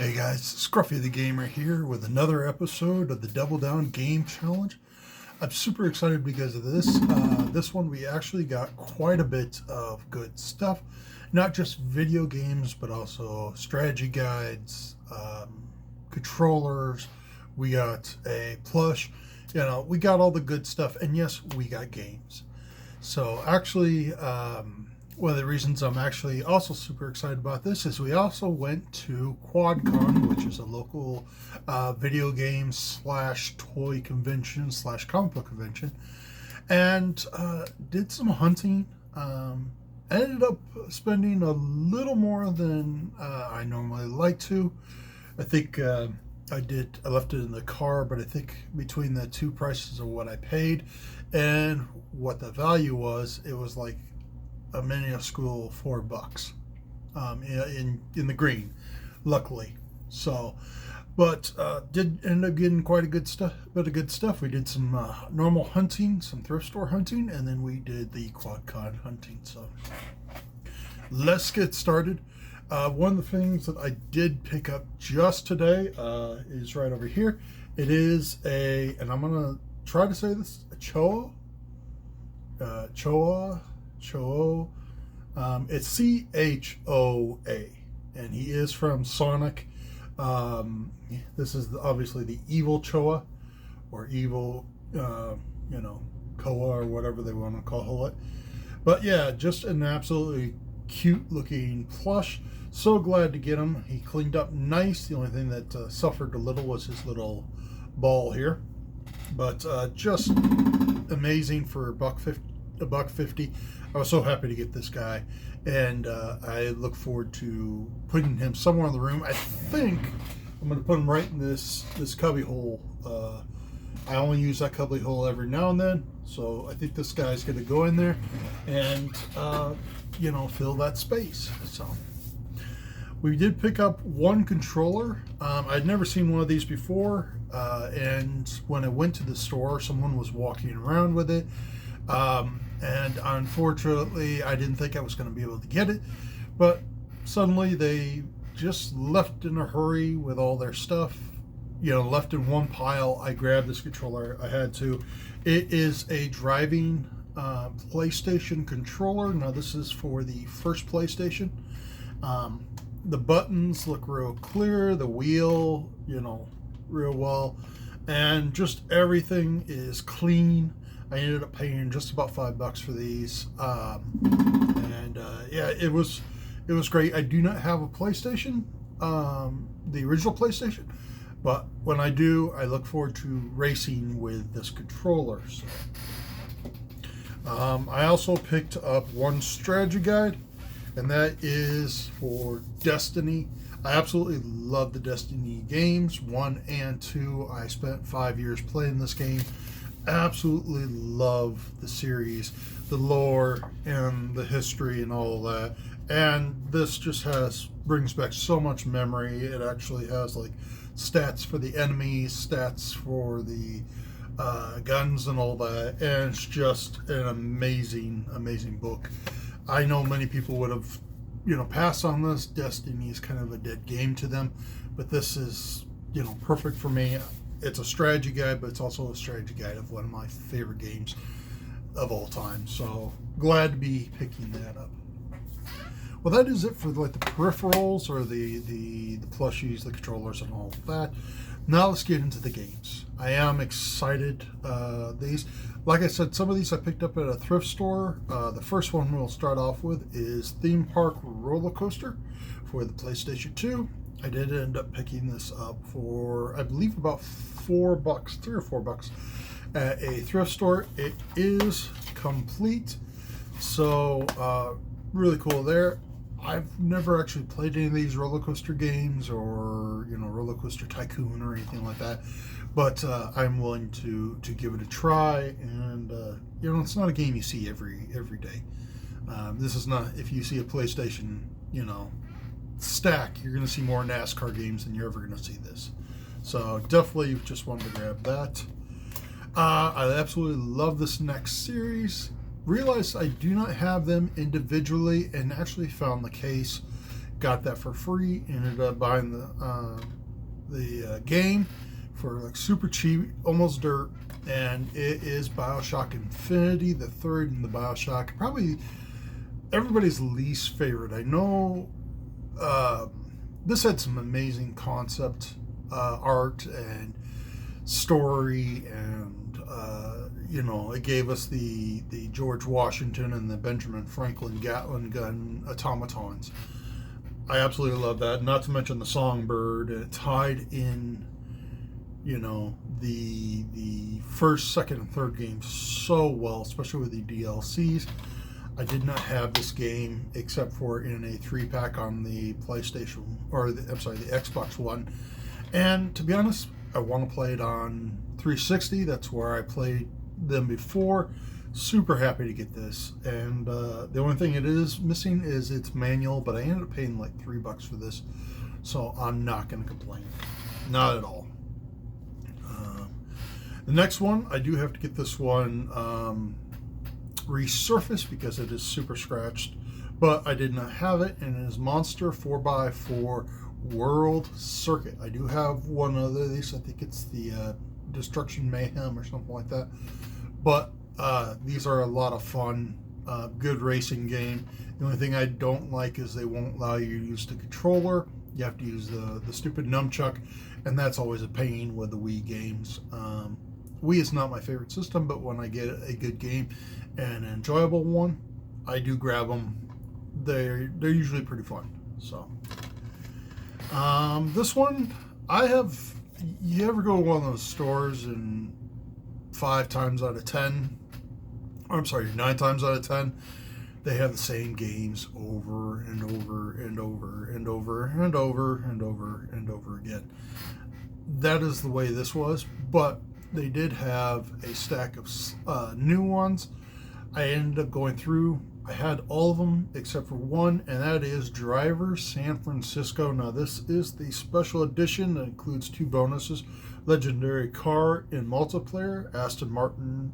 Hey guys, Scruffy the Gamer here with another episode of the Double Down Game Challenge. I'm super excited because of this. This one we actually got quite a bit of good stuff. Not just video games, but also strategy guides, controllers. We got a plush. We got all the good stuff. And yes, we got games. So actually, one of the reasons I'm actually also super excited about this is we also went to QuadCon, which is a local video game slash toy convention slash comic book convention, and did some hunting. Ended up spending a little more than I normally like to. I think I left it in the car, but I think between the two prices of what I paid and what the value was, it was like a minuscule $4 in the green, luckily. So, but did end up getting quite a good stuff. We did some normal hunting, some thrift store hunting, and then we did the QuadCon hunting. So let's get started. One of the things that I did pick up just today is right over here. It is and I'm gonna try to say this, a Choa. It's Choa, and he is from Sonic. This is obviously the evil Choa, or evil, Koa, or whatever they want to call it. But yeah, just an absolutely cute looking plush. So glad to get him. He cleaned up nice. The only thing that suffered a little was his little ball here, but just amazing for $1.50. I was so happy to get this guy, and I look forward to putting him somewhere in the room. I think I'm going to put him right in this cubby hole. I only use that cubby hole every now and then, so I think this guy's going to go in there and fill that space. So we did pick up one controller. I'd never seen one of these before, and when I went to the store, someone was walking around with it. And unfortunately, I didn't think I was going to be able to get it, but suddenly they just left in a hurry with all their stuff, left in one pile. I grabbed this controller. I had to. It is a driving PlayStation controller. Now, this is for the first PlayStation. The buttons look real clear, the wheel, real well, and just everything is clean. I ended up paying just about $5 for these, it was great. I do not have a PlayStation, the original PlayStation, but when I do, I look forward to racing with this controller. So, I also picked up one strategy guide, and that is for Destiny. I absolutely love the Destiny games, 1 and 2. I spent 5 years playing this game. Absolutely love the series, the lore and the history and all of that. And this just brings back so much memory. It actually has like stats for the enemies, stats for the guns and all that. And it's just an amazing, amazing book. I know many people would have, passed on this. Destiny is kind of a dead game to them, but this is, perfect for me. It's a strategy guide, but it's also a strategy guide of one of my favorite games of all time. So glad to be picking that up. Well, that is it for like the peripherals or the plushies, the controllers, and all of that. Now let's get into the games. I am excited. These, like I said, some of these I picked up at a thrift store. The first one we'll start off with is Theme Park Roller Coaster for the PlayStation 2. I did end up picking this up for, I believe, about $3 or $4 at a thrift store. It is complete, so really cool there. I've never actually played any of these roller coaster games or Roller Coaster Tycoon or anything like that, but I'm willing to give it a try. And it's not a game you see every day. This is not, if you see a PlayStation, stack, you're going to see more NASCAR games than you're ever going to see this. So definitely just wanted to grab that. I absolutely love this next series. Realized I do not have them individually, and actually found the case got that for free. Ended up buying the game for like super cheap, almost dirt, and it is BioShock Infinity, the third in the BioShock, probably everybody's least favorite. I know this had some amazing concept art and story, and it gave us the George Washington and the Benjamin Franklin Gatling gun automatons. I absolutely love that. Not to mention the Songbird. It tied in, the first, second, and third games so well, especially with the DLCs. I did not have this game except for in a 3-pack on the PlayStation, the Xbox One. And to be honest, I want to play it on 360. That's where I played them before. Super happy to get this. And the only thing it is missing is its manual, but I ended up paying like $3 for this. So I'm not going to complain. Not at all. The next one, I do have to get this one resurfaced because it is super scratched, but I did not have it, and it is Monster 4x4 World Circuit. I do have one of these. I think it's the Destruction Mayhem or something like that, but these are a lot of fun. Good racing game. The only thing I don't like is they won't allow you to use the controller. You have to use the stupid nunchuck, and that's always a pain with the Wii games. Wii is not my favorite system, but when I get a good game and an enjoyable one, I do grab them. They're usually pretty fun. So this one, you ever go to one of those stores and 9 times out of 10, they have the same games over and over and over and over and over and over and over again. That is the way this was, but they did have a stack of new ones. I ended up going through. I had all of them except for one, and that is Driver San Francisco. Now, this is the special edition that includes 2 bonuses: legendary car in multiplayer, Aston Martin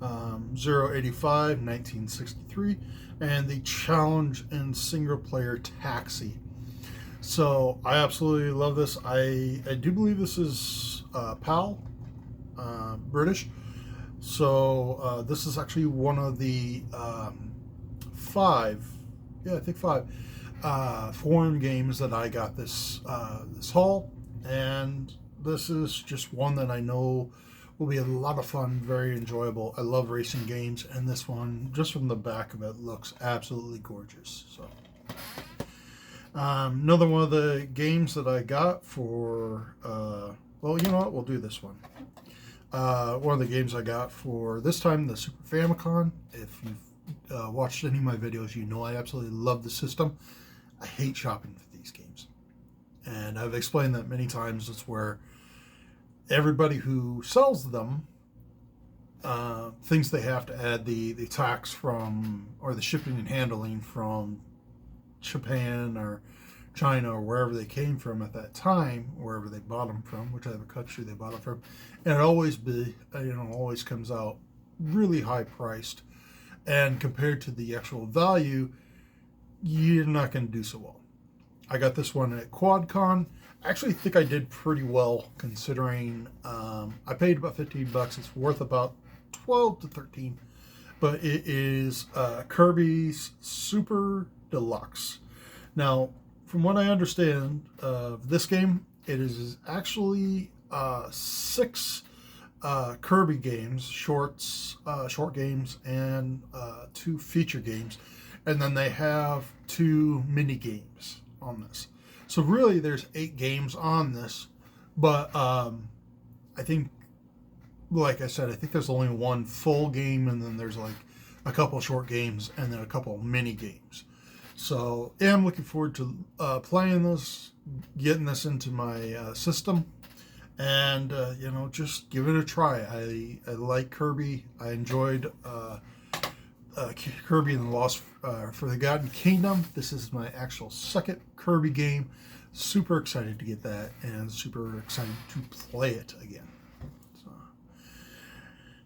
085 1963, and the challenge in single player Taxi. So I absolutely love this. I do believe this is PAL, British. So this is actually one of the 5 foreign games that I got this haul, and this is just one that I know will be a lot of fun, very enjoyable. I love racing games, and this one, just from the back of it, looks absolutely gorgeous. So another one of the games that I got for well, you know what, we'll do this one. One of the games I got for this time, the Super Famicom. If you've watched any of my videos, you know I absolutely love the system. I hate shopping for these games, and I've explained that many times. It's where everybody who sells them thinks they have to add the tax from, or the shipping and handling from Japan or China or wherever they came from at that time, wherever they bought them from, whichever country they bought them from, and it always comes out really high priced, and compared to the actual value, you're not going to do so well. I got this one at QuadCon. I actually think I did pretty well considering I paid about $15. It's worth about 12 to 13, but it is Kirby's Super Deluxe. Now, from what I understand of this game, it is actually 6 Kirby games, short games, and 2 feature games, and then they have 2 mini games on this. So really, there's 8 games on this, but I think, like I said, I think there's only 1 full game, and then there's like a couple short games, and then a couple mini games. So yeah, I'm looking forward to playing this, getting this into my system, and just give it a try. I like Kirby. I enjoyed Kirby and the Lost Forgotten Kingdom. This is my actual second Kirby game. Super excited to get that, and super excited to play it again. So,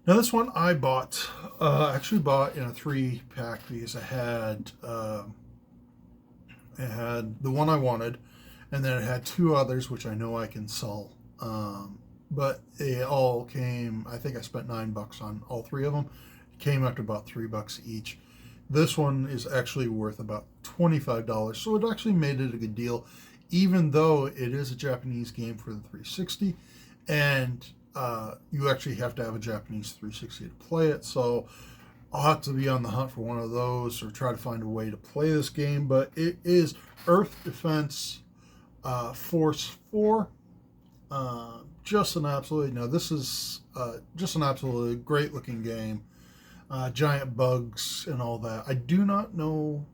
now this one I bought, actually bought in a 3-pack because I had It had the one I wanted, and then it had two others which I know I can sell. But it all came. I think I spent $9 on all three of them. It came up to about $3 each. This one is actually worth about $25, so it actually made it a good deal, even though it is a Japanese game for the 360, and you actually have to have a Japanese 360 to play it. So I'll have to be on the hunt for one of those or try to find a way to play this game. But it is Earth Defense Force 4. Just an absolutely, no, this is just an absolutely great looking game. Giant bugs and all that. I do not know,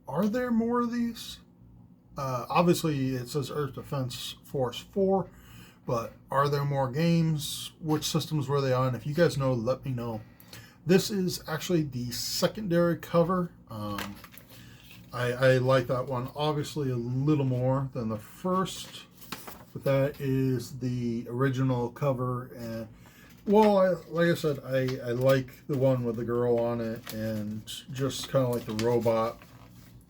are there more of these? Obviously it says Earth Defense Force 4, but are there more games? Which systems were they on? If you guys know, let me know. This is actually the secondary cover. I like that one obviously a little more than the first, but that is the original cover. And well, like I said, I like the one with the girl on it and just kind of like the robot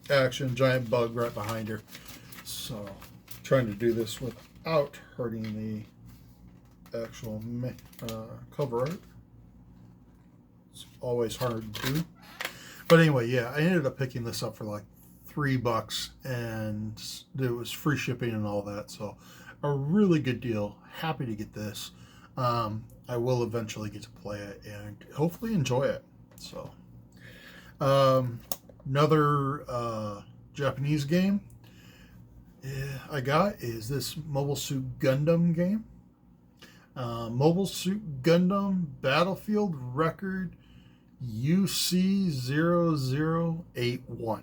action, giant bug right behind her. So trying to do this without hurting the actual cover art. It's always hard to do. But anyway, yeah, I ended up picking this up for like $3, and it was free shipping and all that. So a really good deal. Happy to get this. I will eventually get to play it and hopefully enjoy it. So another Japanese game I got is this Mobile Suit Gundam game. Mobile Suit Gundam Battlefield Record UC0081.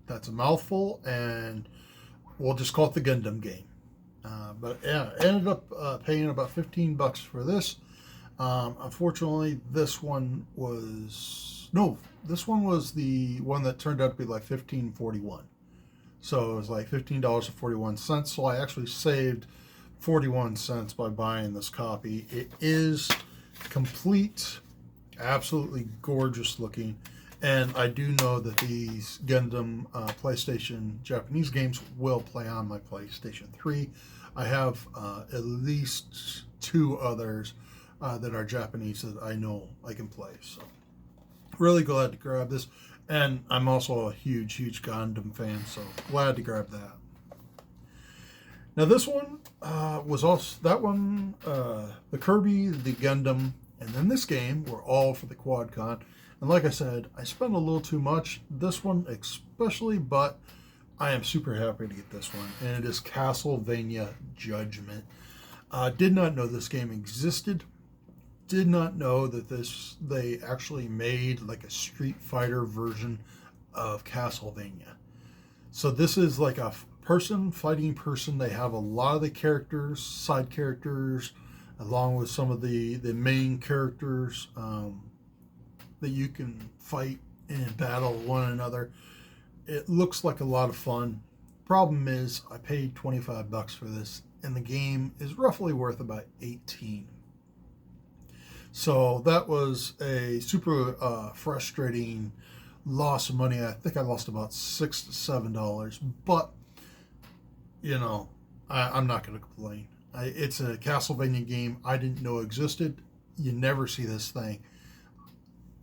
That's a mouthful, and we'll just call it the Gundam game. But yeah, I ended up paying about $15 for this. Unfortunately, this one was the one that turned out to be like $15.41. So it was like $15.41. So I actually saved 41 cents by buying this copy. It is complete, absolutely gorgeous looking. And I do know that these Gundam PlayStation Japanese games will play on my PlayStation 3. I have at least two others that are Japanese that I know I can play. So really glad to grab this. And I'm also a huge Gundam fan, so glad to grab that. Now this one was also, that one, the Kirby, the Gundam, and then this game were all for the QuadCon. And like I said, I spent a little too much, this one especially, but I am super happy to get this one. And it is Castlevania Judgment. Did not know this game existed. Did not know that they actually made like a Street Fighter version of Castlevania. So this is like a person fighting person. They have a lot of the characters, side characters, along with some of the main characters that you can fight and battle one another. It looks like a lot of fun. Problem is, I paid $25 for this, and the game is roughly worth about $18. So that was a super frustrating loss of money. I think I lost about $6 to $7, but you know, I'm not going to complain. It's a Castlevania game I didn't know existed. You never see this thing.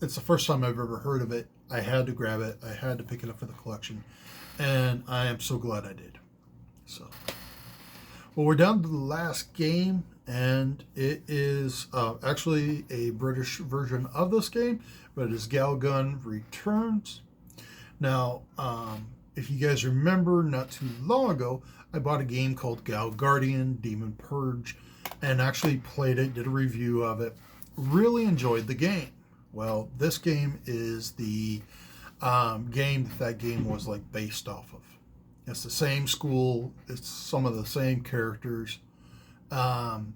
It's the first time I've ever heard of it. I had to grab it. I had to pick it up for the collection, and I am so glad I did. So, well, we're down to the last game, and it is actually a British version of this game, but it is Galgun Returns. Now, if you guys remember, not too long ago, I bought a game called Gal Guardian Demon Purge, and actually played it, did a review of it. Really enjoyed the game. Well, this game is the game that game was like based off of. It's the same school. It's some of the same characters. And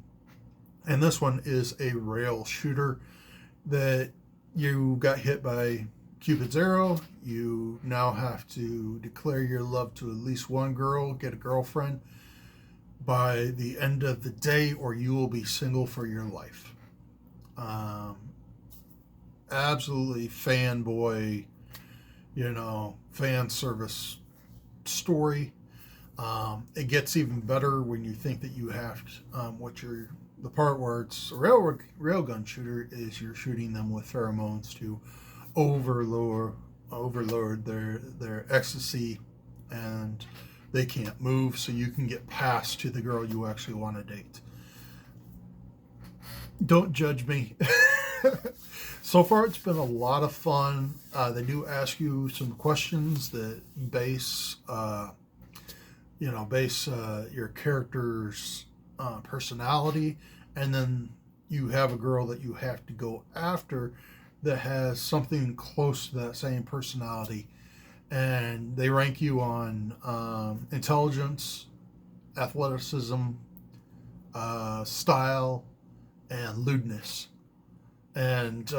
this one is a rail shooter that you got hit by Cupid's arrow. You now have to declare your love to at least one girl, get a girlfriend by the end of the day, or you will be single for your life. Absolutely fanboy, fan service story. It gets even better when you think that you have to, the part where it's a railgun shooter is you're shooting them with pheromones to overload their ecstasy, and they can't move, so you can get past to the girl you actually want to date. Don't judge me. So far, it's been a lot of fun. They do ask you some questions that base your character's personality, and then you have a girl that you have to go after that has something close to that same personality, and they rank you on intelligence, athleticism, style, and lewdness. And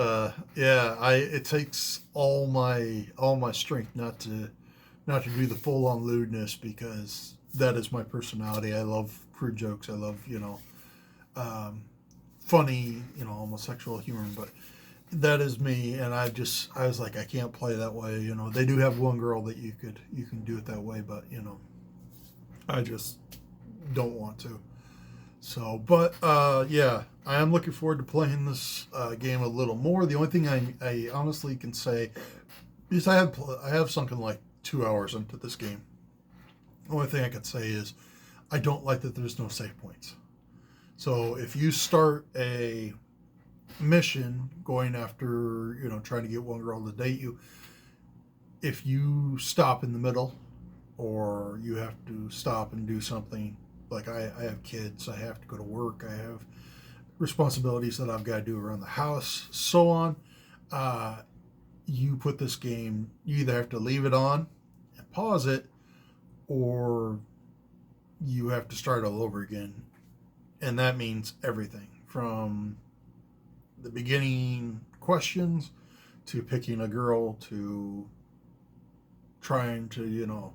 it takes all my strength not to do the full on lewdness, because that is my personality. I love crude jokes. I love funny homosexual humor, but that is me. And I was like, I can't play that way. They do have one girl that you can do it that way, but I just don't want to. So, but I am looking forward to playing this game a little more. The only thing I honestly can say is I have sunken like 2 hours into this game. The only thing I can say is I don't like that there's no save points. So if you start a mission going after, trying to get one girl to date you, if you stop in the middle, or you have to stop and do something, like I have kids, I have to go to work, I have responsibilities that I've got to do around the house, so on. You put this game, you either have to leave it on and pause it, or you have to start all over again. And that means everything from the beginning questions to picking a girl to trying to,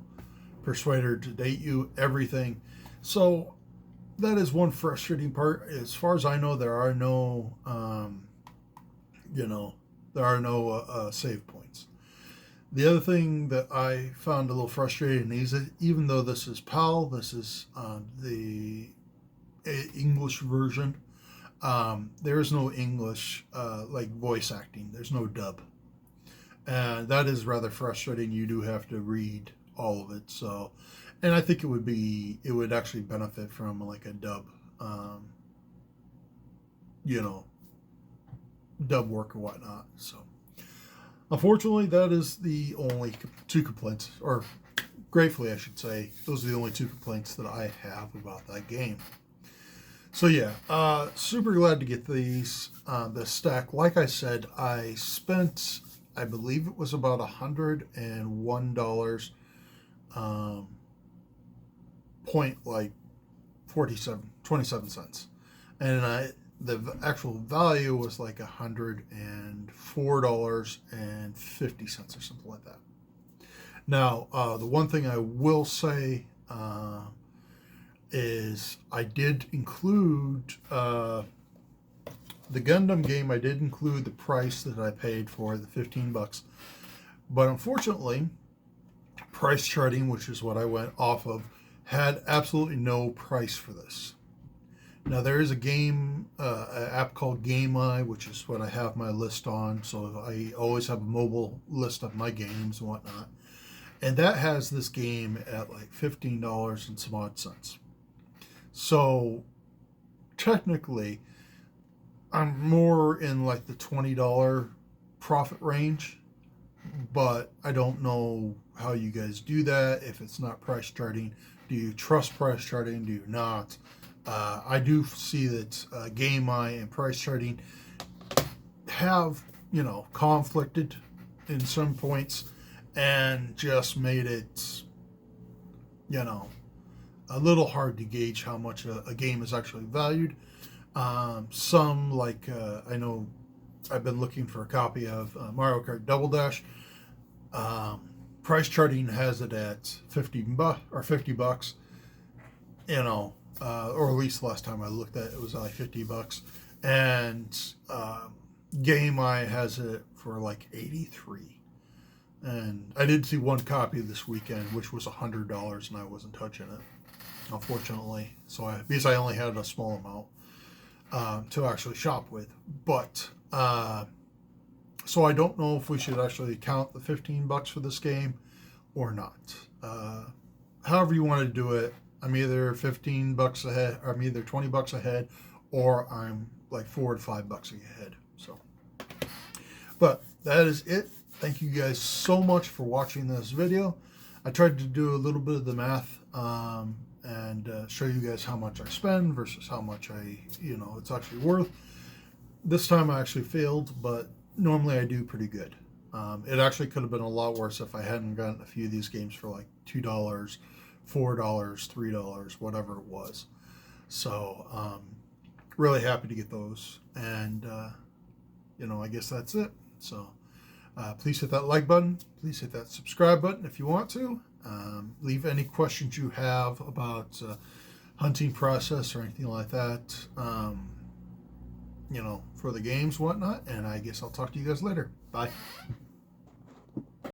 persuade her to date you, everything. So that is one frustrating part. As far as I know, there are no, save points. The other thing that I found a little frustrating is that even though this is PAL, this is the English version, there is no English voice acting. There's no dub, and that is rather frustrating. You do have to read all of it. So, and I think it would actually benefit from like a dub, dub work or whatnot. So, unfortunately, that is the only two complaints, or gratefully, I should say, those are the only two complaints that I have about that game. So yeah, super glad to get these, this stack. Like I said, I spent, I believe it was about $101, point like 27 cents, and the actual value was like $104.50 or something like that. Now, the one thing I will say is I did include the Gundam game. I did include the price that I paid for, the $15, but unfortunately, Price Charting, which is what I went off of, had absolutely no price for this. Now there is a game, an app called GameEye, which is what I have my list on. So I always have a mobile list of my games and whatnot, and that has this game at like $15 and some odd cents. So technically, I'm more in like the $20 profit range, but I don't know how you guys do that. If it's not Price Charting, do you trust Price Charting? Do you not? I do see that GameEye and Price Charting have, conflicted in some points, and just made it, a little hard to gauge how much a game is actually valued. Some, like, I know I've been looking for a copy of Mario Kart Double Dash. Price Charting has it at $50, or at least last time I looked at it, was like $50, and GameEye has it for like $83. And I did see one copy this weekend, which was $100, and I wasn't touching it, unfortunately. Because I only had a small amount to actually shop with. But so I don't know if we should actually count the $15 for this game or not. However you want to do it, I'm either $15 ahead, or I'm either $20 ahead, or I'm like $4 to $5 ahead. So, but that is it. Thank you guys so much for watching this video. I tried to do a little bit of the math and show you guys how much I spend versus how much it's actually worth. This time I actually failed, but normally I do pretty good. It actually could have been a lot worse if I hadn't gotten a few of these games for like $2, $4, $3, whatever it was. So really happy to get those. And, I guess that's it. So please hit that like button. Please hit that subscribe button if you want to. Leave any questions you have about hunting process or anything like that, for the games, whatnot. And I guess I'll talk to you guys later. Bye.